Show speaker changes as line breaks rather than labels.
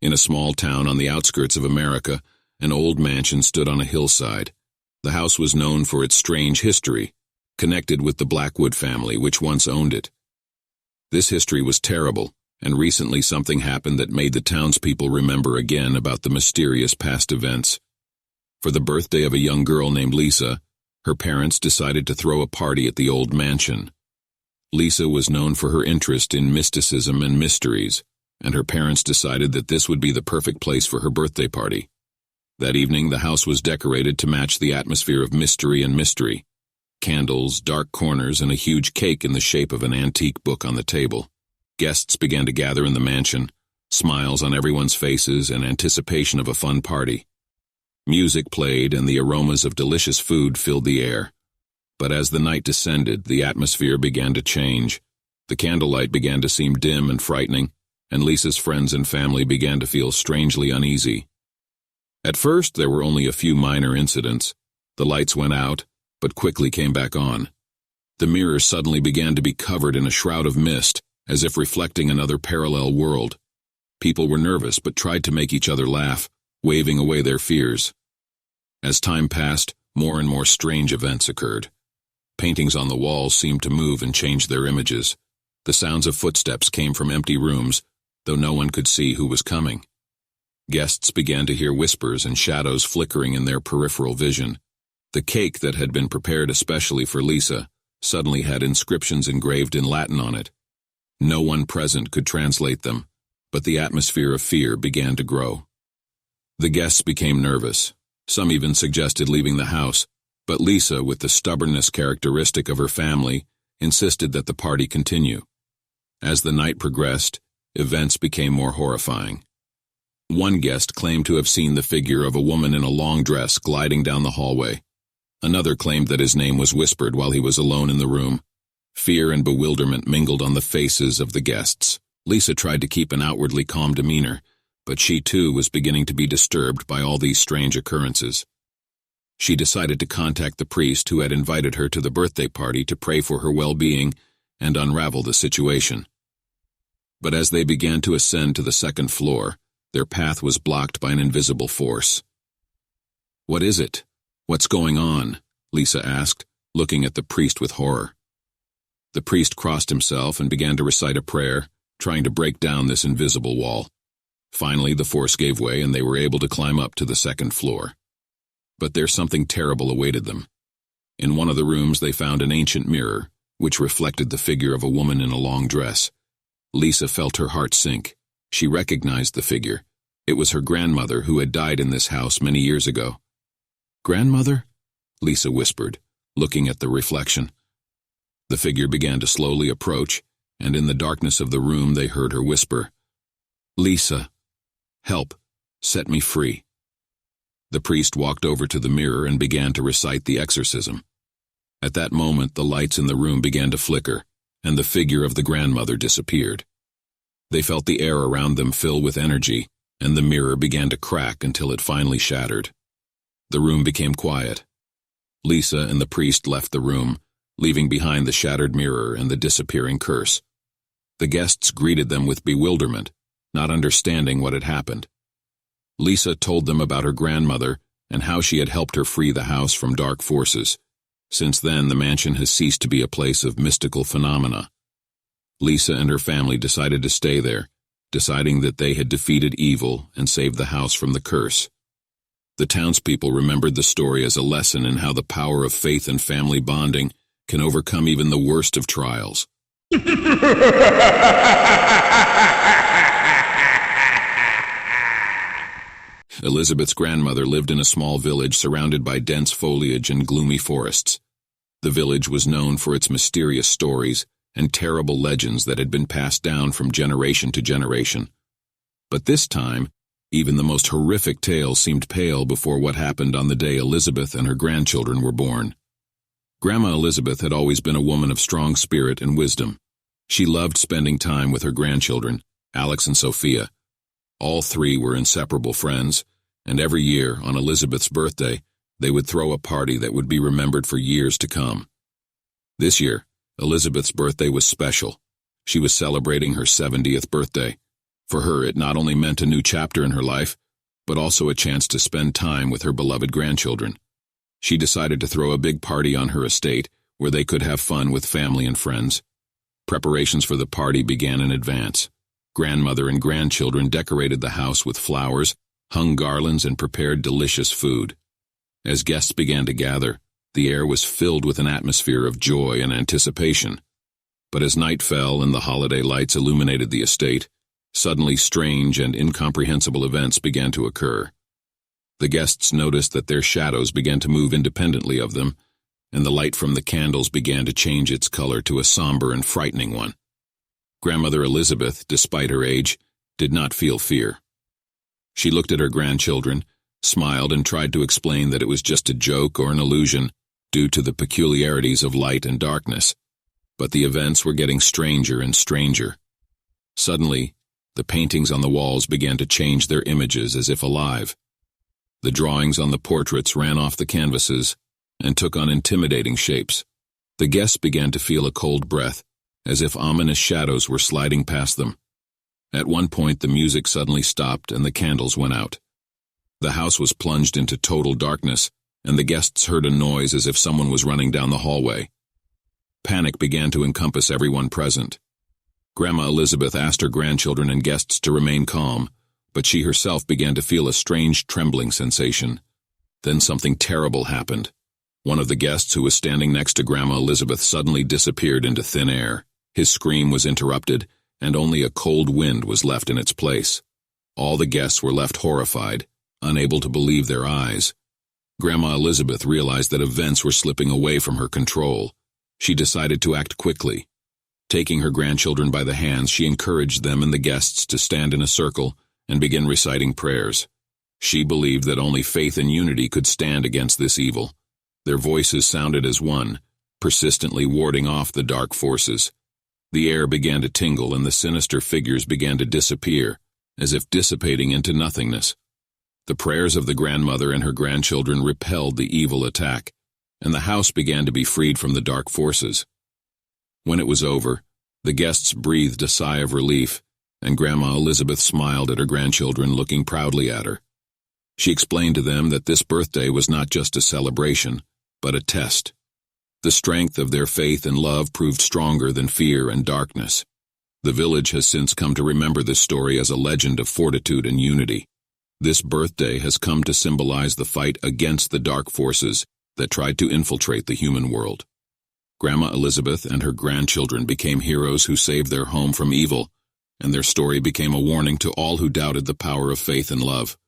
In a small town on the outskirts of America, an old mansion stood on a hillside. The house was known for its strange history, connected with the Blackwood family which once owned it. This history was terrible, and recently something happened that made the townspeople remember again about the mysterious past events. For the birthday of a young girl named Lisa, her parents decided to throw a party at the old mansion. Lisa was known for her interest in mysticism and mysteries, and her parents decided that this would be the perfect place for her birthday party. That evening, the house was decorated to match the atmosphere of mystery and mystery. Candles, dark corners, and a huge cake in the shape of an antique book on the table. Guests began to gather in the mansion, smiles on everyone's faces and anticipation of a fun party. Music played and the aromas of delicious food filled the air. But as the night descended, the atmosphere began to change. The candlelight began to seem dim and frightening, and Lisa's friends and family began to feel strangely uneasy. At first, there were only a few minor incidents. The lights went out, but quickly came back on. The mirror suddenly began to be covered in a shroud of mist, as if reflecting another parallel world. People were nervous but tried to make each other laugh, waving away their fears. As time passed, more and more strange events occurred. Paintings on the walls seemed to move and change their images. The sounds of footsteps came from empty rooms, though no one could see who was coming. Guests began to hear whispers and shadows flickering in their peripheral vision. The cake that had been prepared especially for Lisa suddenly had inscriptions engraved in Latin on it. No one present could translate them, but the atmosphere of fear began to grow. The guests became nervous. Some even suggested leaving the house, but Lisa, with the stubbornness characteristic of her family, insisted that the party continue. As the night progressed, events became more horrifying. One guest claimed to have seen the figure of a woman in a long dress gliding down the hallway. Another claimed that his name was whispered while he was alone in the room. Fear and bewilderment mingled on the faces of the guests. Lisa tried to keep an outwardly calm demeanor, but she too was beginning to be disturbed by all these strange occurrences. She decided to contact the priest who had invited her to the birthday party to pray for her well-being and unravel the situation. But as they began to ascend to the second floor, their path was blocked by an invisible force. "What is it? What's going on?" Lisa asked, looking at the priest with horror. The priest crossed himself and began to recite a prayer, trying to break down this invisible wall. Finally, the force gave way and they were able to climb up to the second floor. But there something terrible awaited them. In one of the rooms they found an ancient mirror, which reflected the figure of a woman in a long dress. Lisa felt her heart sink. She recognized the figure. It was her grandmother who had died in this house many years ago. "Grandmother?" Lisa whispered, looking at the reflection. The figure began to slowly approach, and in the darkness of the room they heard her whisper, "Lisa, help, set me free." The priest walked over to the mirror and began to recite the exorcism. At that moment, the lights in the room began to flicker, and the figure of the grandmother disappeared. They felt the air around them fill with energy, and the mirror began to crack until it finally shattered. The room became quiet. Lisa and the priest left the room, leaving behind the shattered mirror and the disappearing curse. The guests greeted them with bewilderment, not understanding what had happened. Lisa told them about her grandmother and how she had helped her free the house from dark forces. Since then, the mansion has ceased to be a place of mystical phenomena. Lisa and her family decided to stay there, deciding that they had defeated evil and saved the house from the curse. The townspeople remembered the story as a lesson in how the power of faith and family bonding can overcome even the worst of trials. Elizabeth's grandmother lived in a small village surrounded by dense foliage and gloomy forests. The village was known for its mysterious stories and terrible legends that had been passed down from generation to generation. But this time, even the most horrific tales seemed pale before what happened on the day Elizabeth and her grandchildren were born. Grandma Elizabeth had always been a woman of strong spirit and wisdom. She loved spending time with her grandchildren, Alex and Sophia. All three were inseparable friends, and every year, on Elizabeth's birthday, they would throw a party that would be remembered for years to come. This year, Elizabeth's birthday was special. She was celebrating her 70th birthday. For her, it not only meant a new chapter in her life, but also a chance to spend time with her beloved grandchildren. She decided to throw a big party on her estate where they could have fun with family and friends. Preparations for the party began in advance. Grandmother and grandchildren decorated the house with flowers, hung garlands, and prepared delicious food. As guests began to gather, the air was filled with an atmosphere of joy and anticipation. But as night fell and the holiday lights illuminated the estate, suddenly strange and incomprehensible events began to occur. The guests noticed that their shadows began to move independently of them, and the light from the candles began to change its color to a somber and frightening one. Grandmother Elizabeth, despite her age, did not feel fear. She looked at her grandchildren, smiled, and tried to explain that it was just a joke or an illusion due to the peculiarities of light and darkness. But the events were getting stranger and stranger. Suddenly, the paintings on the walls began to change their images as if alive. The drawings on the portraits ran off the canvases and took on intimidating shapes. The guests began to feel a cold breath, as if ominous shadows were sliding past them. At one point, the music suddenly stopped and the candles went out. The house was plunged into total darkness, and the guests heard a noise as if someone was running down the hallway. Panic began to encompass everyone present. Grandma Elizabeth asked her grandchildren and guests to remain calm, but she herself began to feel a strange trembling sensation. Then something terrible happened. One of the guests who was standing next to Grandma Elizabeth suddenly disappeared into thin air. His scream was interrupted, and only a cold wind was left in its place. All the guests were left horrified, unable to believe their eyes. Grandma Elizabeth realized that events were slipping away from her control. She decided to act quickly. Taking her grandchildren by the hands, she encouraged them and the guests to stand in a circle and begin reciting prayers. She believed that only faith and unity could stand against this evil. Their voices sounded as one, persistently warding off the dark forces. The air began to tingle and the sinister figures began to disappear, as if dissipating into nothingness. The prayers of the grandmother and her grandchildren repelled the evil attack, and the house began to be freed from the dark forces. When it was over, the guests breathed a sigh of relief, and Grandma Elizabeth smiled at her grandchildren, looking proudly at her. She explained to them that this birthday was not just a celebration, but a test. The strength of their faith and love proved stronger than fear and darkness. The village has since come to remember this story as a legend of fortitude and unity. This birthday has come to symbolize the fight against the dark forces that tried to infiltrate the human world. Grandma Elizabeth and her grandchildren became heroes who saved their home from evil, and their story became a warning to all who doubted the power of faith and love.